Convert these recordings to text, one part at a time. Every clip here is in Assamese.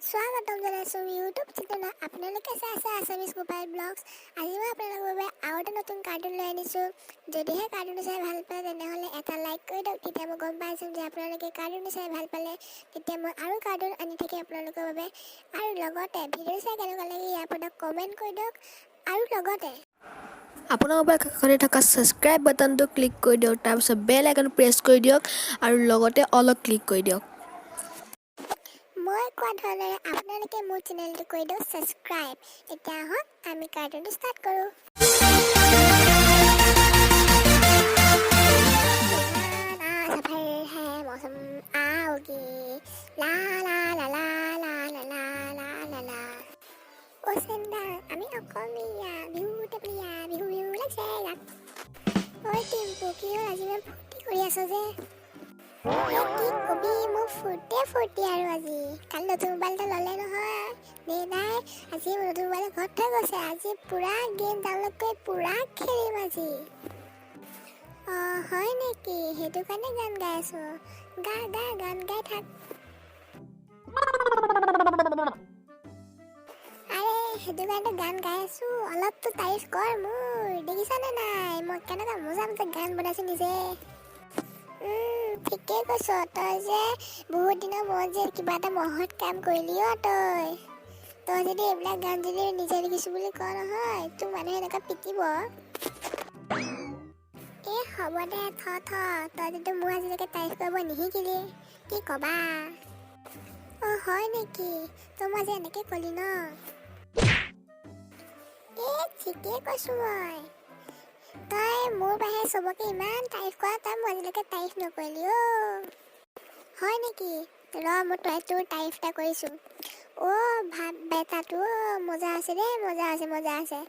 স্বাগতম জনাইছোঁ ইউটিউব চেনেলত। আপোনালোকে চাই আছে আছামিজ মোবাইল ব্লগছ। আজি মই আপোনালোকৰ বাবে আৰু এটা নতুন কাৰ্টুন লৈ আনিছোঁ। যদিহে কাৰ্টুনটো চাই ভাল পায় তেনেহ'লে এটা লাইক কৰি দিয়ক। তেতিয়া মই গম পাই যাম যে আপোনালোকে কাৰ্টুনটো চাই ভাল পালে। তেতিয়া মই আৰু কাৰ্টুন আনি থাকিম আপোনালোকৰ বাবে। আৰু লগতে ভিডিঅ' চাই কেনেকুৱা লাগে ইয়াৰ ওপৰত কমেণ্ট কৰি দিয়ক। আৰু লগতে আপোনাৰ মোবাইল কাষতে থকা ছাবস্ক্ৰাইব বাটনটো ক্লিক কৰি দিয়ক, তাৰপিছত বেল আইকন প্ৰেছ কৰি দিয়ক আৰু লগতে অলক ক্লিক কৰি দিয়ক। মই কোৱা ধৰণেৰে আপোনালোকে মোৰ চেনেলটো কৰি দিয়ক ছাবস্ক্ৰাইব। এতিয়া আহক আমি কাৰ্টুনটো ষ্টাৰ্ট কৰোঁ। सफर है मौसम आओगी ला ला ला ला ला ला ला ला ला ला ओ सेंदा আমি অসমীয়া বিহুতে প্ৰিয়া বিহু বিহু লাগছে গাত। ঐ টিম্পু কি হ'ল আজি ইমান ফূৰ্তি কৰি আছ যে? কি কবি মোৰ ফূৰ্তি আৰু আজি কালি নতুন মোবাইল এটা ল'লে নহয় দেউতাই। আজি নতুন মোবাইল ঘৰত থৈ গৈছে। আজি পুৰা গেম ডাউনলোড কৰি পুৰা খেলিম আজি। হয় নেকি? সেইটো কাৰণে গান গাই আছো। গা গা গান গাই থাক। আৰে সেইটো কাৰণে গান গাই আছো, অলপতো তাৰিফ কৰ মোৰ। দেখিছানে নাই মই কেনেকুৱা মজা মজা গান বনাইছো নিজে। ঠিকেই কৈছ তই যে বহুত দিনৰ মূৰত যে কিবা এটা মহৎ কাম কৰিলি তই যদি এইবিলাক গান যদি নিজে লিখিছো বুলি কওঁ নহয় তোক মানুহে এনেকুৱা পিটিব। হ'ব দে তই যদি মোৰ আজিলৈকে তাৰিফ কৰিব নিশিকিলি কি কবা। হয় নেকি? তই মই যে এনেকে কলি ন? ঠিকেই কৈছো মই। তই মোৰ বাহিৰে চবকে ইমান তাৰিফ কৰা, তই মই আজিলৈকে তাৰিফ নকৰিলি হয় নেকি? মই তোৰ তাৰিফ এটা কৰিছো। ভাব বেটাটো মজা আছে দেই, মজা আছে।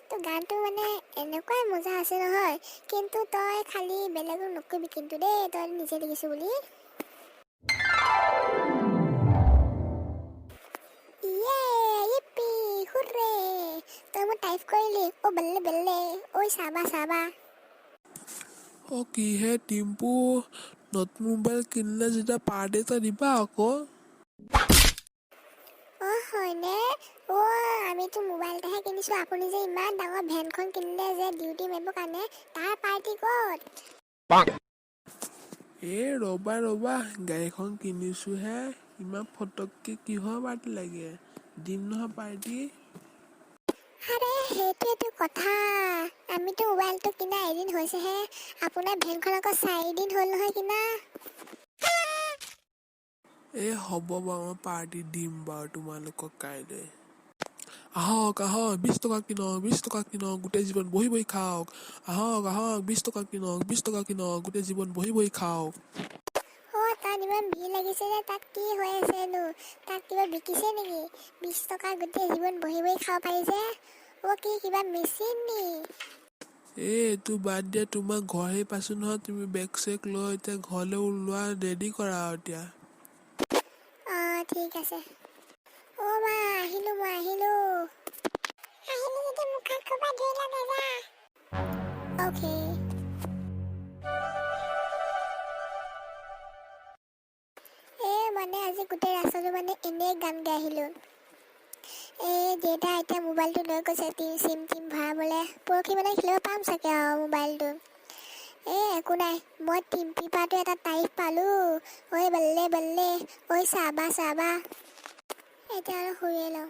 তোৰ গানটো মানে এনেকুৱাই মজা আছে নহয়, কিন্তু তই খালি বেলেগক নকবি কিন্তু দেই তই নিজে লিখিছো বুলি। তই মোক টাইপ কৰিলি বেল্লে বেল্লে চাবা। কিহে টিম্পু, নতুন মোবাইল কিনিলে যেতিয়া পাৰ্টি এটা দিবা আকৌ। হয়নে? আমিতো মোবাইল এটাহে কিনিছো, আপুনি যে ইমান ডাঙৰ ভেনখন কিনিলে যে ডিউটি মাৰিবৰ কাৰণে, তাৰ পাৰ্টি ক'ত? ৰবা গাড়ীখন কিনিছোহে, ইমান ফটককে কিহৰ পাৰ্টি লাগে, দিম নহয় পাৰ্টি। আৰে সেইটোৱেতো কথা, আমিতো মোবাইলটো কিনা এদিন হৈছেহে, আপোনাৰ ভেনখন আকৌ 4 দিন হ'ল নহয় কিনা। হ'ব বাৰু মই পাৰ্টি দিম বাৰু তোমালোকক কাইলৈ। আহক 20 টকা কিনক গোটেই জীৱন বহি বহি খাওক। আহক 20 টকা কিনক গোটেই জীৱন বহি বহি খাওক। তাত ইমান ভিৰ লাগিছে যে, তাত কি হৈ আছেনো? তাত কিবা বিকিছে নেকি? 20 টকা গোটেই জীৱন বহি বহি খাব পাৰিছে। কি কিবা মেচিন নি? এইটো বাদ দিয়া, তোমাক ঘৰহে পাইছো নহয়, তুমি বেগ চেগ লৈ এতিয়া ঘৰলৈ ওলোৱা, ৰেডি কৰা আৰু এতিয়া। ঠিক আছে। মা আহিলো যদি মুখত খোপা ধুই লগে যা। অ'কে। মানে আজি গোটেই ৰাস্তাটো মানে এনেই গান গাই আহিলো। দেউতা এতিয়া মোবাইলটো লৈ গৈছে চিম ভৰাবলে। পৰহি মানে খেলিব পাম চাগে আৰু মোবাইলটো। একো নাই, মই টিম্পি পাটো এটা তাৰিফ পালো। বল্লে বল্লে চাবা এতিয়া আৰু শুয়ে লওঁ।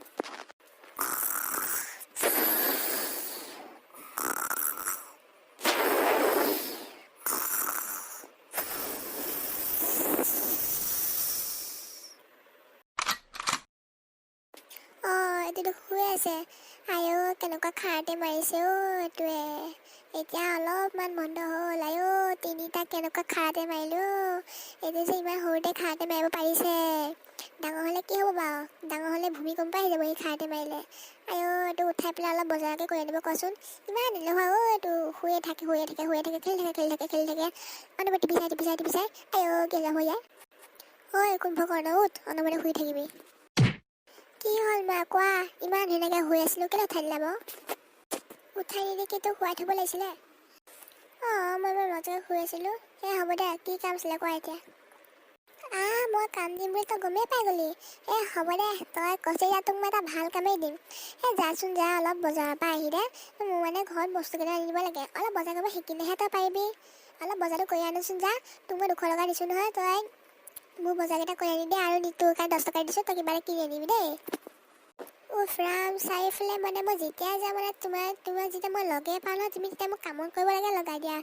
এইটোতো শুই আছে। কেনেকুৱা খাৰতে মাৰিছে এইটোৱে। এতিয়া অলপমান বন্ধ হ'ল। 3টা কেনেকুৱা খাৰতে মাৰিলো। এইটো যে ইমান সৰুতে খাৰতে মাৰিব পাৰিছে। ডাঙৰ হ'লে কি হ'ব বাৰু? ডাঙৰ হ'লে ভূমিকম্প আহি যাব এই খাৰতে মাৰিলে। এইটো উঠাই পেলাই অলপ বজাৰকে কৰি আনিব কোৱাচোন। ইমান এলেহুৱা এইটো শুয়ে থাকে খেলি থাকে। অনবৰত টিপি চাই কেলে হৈ যায়। কুম্ভকৰ্ণ উঠ, অনবৰত শুই থাকিবি। কি হ'ল মা কোৱা? ইমান ধুনীয়াকৈ শুই আছিলো, কেলে উঠাই দিলা বাৰু? উঠাই নিদিকে তোক শুৱাই থ'ব লাগিছিলে। মই ইমান মজাকৈ শুই আছিলো। হ'ব দে, কি কাম আছিলে কোৱা এতিয়া? মই কাম দিম বুলি তই গমেই পাই গ'লি। হ'ব দে, তই কৈছে এতিয়া তোক মই এটা ভাল কামেই দিম। যাচোন যা, অলপ বজাৰৰ পৰা আহি দে। মোৰ মানে ঘৰত বস্তু কেইটা আনি দিব লাগে। অলপ বজাৰ কৰিব শিকিলেহে তই পাৰিবি। অলপ বজাৰটো কৰি আনোচোন যা। তোক মই 200 টকা দিছোঁ নহয়, তই মোৰ বজাৰকেইটা কৰি আনি দে আৰু তোৰ কাৰণে 10 টকা দিছোঁ, তই কিবা এটা কিনি আনিবি দেই। ৰাম, চাৰিওফালে মানে মই যেতিয়া যাওঁ মানে তোমাৰ যেতিয়া মই লগে পাওঁ নহয়, তুমি তেতিয়া মোক কামত কৰিব লাগে লগাই দিয়া।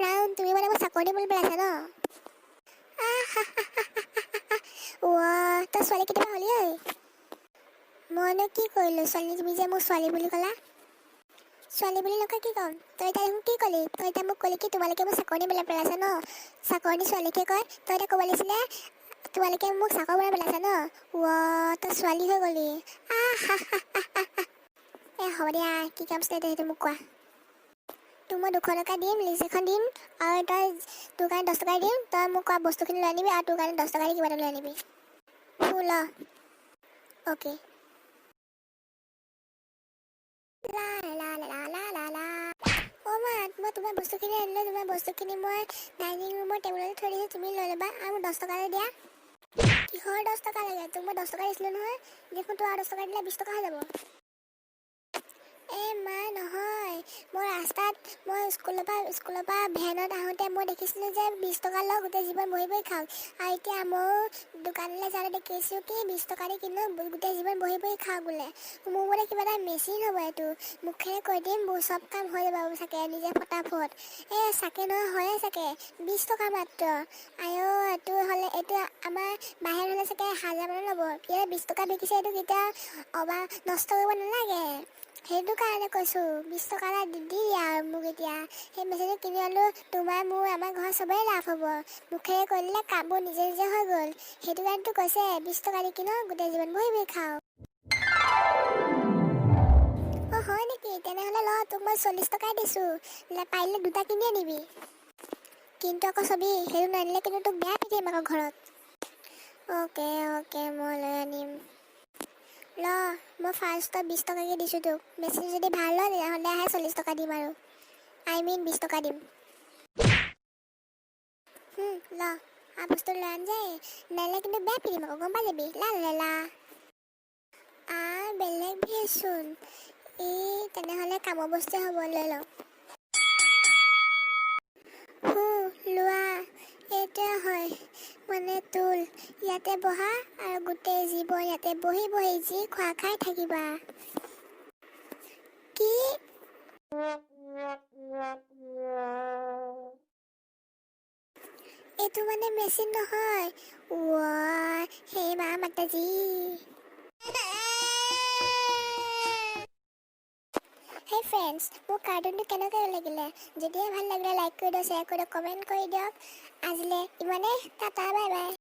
ৰাম, তুমি মানে মোক চাকৰি বুলি পেলাইছা ন? তই ছোৱালী কেতিয়াবা হ'লি ঐ? মইনো কি কৰিলোঁ ছোৱালী? তুমি যে মোক ছোৱালী বুলি ক'লা। ছোৱালী বুলি নকয় কি ক'ম? তই এতিয়া দেখোন কি ক'লি? তই এতিয়া মোক ক'লি কি তোমালোকে মোক চাকৰি বনাই পেলাইছা ন? চাকৰি ছোৱালীকে কয়। তই এতিয়া ক'ব লাগিছিলে তোমালোকে মোক চাকৰ বনাই পেলাইছা ন? তই ছোৱালী হৈ গ'লি। হ'ব দিয়া, কি কাম আছিলে সেইটো মোক কোৱা। তোক মই 200 টকা দিম, লিষ্ট এখন দিম আৰু তই তোৰ কাৰণে 10 টকা দিম। তই মোক কোৱা বস্তুখিনি লৈ আনিবি আৰু তোৰ কাৰণে 10 টকা দি কিবা এটা লৈ আনিবি। Law okay. মই তোমাৰ বস্তুখিনি আনিলোঁ। তোমাৰ বস্তুখিনি মই ডাইনিং ৰুমৰ টেবুলতে থৈ দিছোঁ, তুমি লৈ ল'বা আৰু মোক 10 টকা দিয়া। কিহৰ 10 টকা লাগে? তোক মই 10 টকা দিছিলোঁ নহয়। দেখোন তোৰ আৰু 10 টকা দিলে 20 টকা হৈ যাব। মা নহয়, মই ৰাস্তাত স্কুলৰ পৰা ভেনত আহোঁতে মই দেখিছিলোঁ যে 20 টকা লওঁ গোটেই জীৱন বহি বহি খাওঁ। আৰু এতিয়া মই দোকানলৈ যাওঁতে দেখিছোঁ কি 20 টকা দি কিনো গোটেই জীৱন বহি বহি খাওঁ বোলে। মোৰ বোলে কিবা এটা মেচিন হ'ব এইটো। মুখেৰে কৈ দিম চব কাম হৈ যাব চাগে নিজে ফটাফট। চাগে নহয়, হয়ে চাগে। 20 টকা মাত্ৰ। এইটো আমাৰ বাহিৰত হ'লে চাগে 1000 মান ল'ব। ইয়াতে 20 টকা বিকিছে, এইটো কেতিয়া নষ্ট কৰিব নালাগে। সেইটো কাৰণে কৈছোঁ 20 টকা এটা দি দিয়া আৰু মোক এতিয়া। সেই মেচিনটো কিনি আনিলোঁ, তোমাৰ মোৰ আমাৰ ঘৰৰ চবৰে লাভ হ'ব। মুখেৰে কৈ দিলে কামবোৰ নিজে নিজে হৈ গ'ল। সেইটো কাৰণেতো কৈছে 20 টকা দি কিনো গোটেই জীৱন বহি বহি খাওঁ। হয় নেকি? তেনেহ'লে ল, তোক মই 40 টকাই দিছোঁ। পাৰিলে 2টা কিনি আনিবি। কিন্তু আকৌ চবি সেইটো নানিলে কিন্তু তোক বেয়া পিটিম আকৌ ঘৰত। অ'কে, মই লৈ আনিম। ল, মই ফাৰ্ষ্টত 20 টকাকৈ দিছোঁ তোক। মেচিন যদি ভাল হয় তেতিয়াহ'লে 40 টকা দিম আৰু 20 টকা দিম। ল, আৰু বস্তু লৈ আন যে, নানিলে কিন্তু বেয়া পিটিম আকৌ গম পাই যাবি। বেলেগ ভিৰচোন। তেনেহ'লে কামৰ বস্তুৱে হ'ব, লৈ লওঁ। লোৱা, এইটোৱে হয় মানে তোল। ইয়াতে বহা আৰু গোটেই জীৱন ইয়াতে বহি বহি যি খোৱা খাই থাকিবা। কি? এইটো মানে মেচিন নহয়। সেই মা মাতাজী। হেই ফ্ৰেণ্ডছ, মোৰ কাৰ্টুনটো কেনেকৈ লাগিলে? যদিহে ভাল লাগিলে লাইক কৰি দিয়ক, শ্বেয়াৰ কৰি দিয়ক, কমেণ্ট কৰি দিয়ক। আজিলৈ ইমানেই, টাটা বাই বাই।